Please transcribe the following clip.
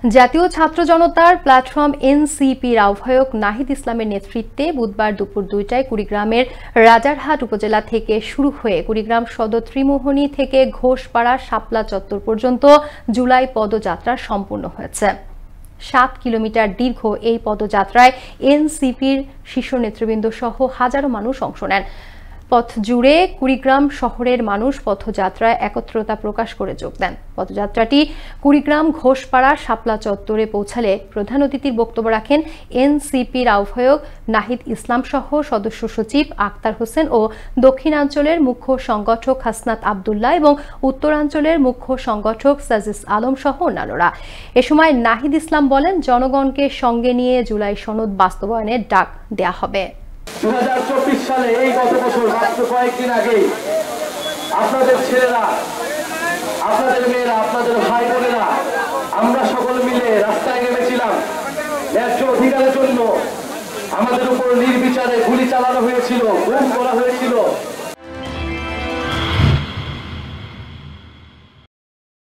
জাতীয় ছাত্র জনতার প্ল্যাটফর্ম এনসিপির আহ্বায়ক নাহিদ ইসলামের নেতৃত্বে বুধবার দুপুর ২টায় কুড়িগ্রামের রাজারহাট উপজেলা থেকে শুরু হয়ে কুড়িগ্রাম সদর ত্রিমোহনী থেকে ঘোষপাড়া শাপলা চত্বর পর্যন্ত জুলাই পদযাত্রা সম্পূর্ণ হয়েছে। ৭ কিলোমিটার দীর্ঘ এই পদযাত্রায় এনসিপির শীর্ষ নেতৃবৃন্দ সহ হাজারো মানুষ অংশ নেন। পথ জুড়ে কুড়িগ্রাম শহরের মানুষ পথযাত্রায় একত্রতা প্রকাশ করে যোগ দেন। পদযাত্রাটি কুড়িগ্রাম ঘোষপাড়া শাপলা চত্বরে পৌঁছালে প্রধান অতিথির বক্তব্য রাখেন এনসিপির আহ্বায়ক নাহিদ ইসলাম সহ সদস্য সচিব আক্তার হোসেন ও দক্ষিণাঞ্চলের মুখ্য সংগঠক হাসনাত আবদুল্লাহ এবং উত্তরাঞ্চলের মুখ্য সংগঠক সাজিস আলম সহ অন্যান্যরা। এ সময় নাহিদ ইসলাম বলেন, জনগণকে সঙ্গে নিয়ে জুলাই সনদ বাস্তবায়নের ডাক দেয়া হবে। 2024 সালে এই গত বছর মাত্র কয়েকদিন আগেই আপনাদের ছেলেরা, আপনাদের মেয়েরা, আপনাদের ভাই বোনেরা আমরা সকল মিলে রাস্তায় নেমেছিলাম। ন্যায্য অধিকারের জন্য আমাদের উপর নির্বিচারে গুলি চালানো হয়েছিল, গুম করা হয়েছিল।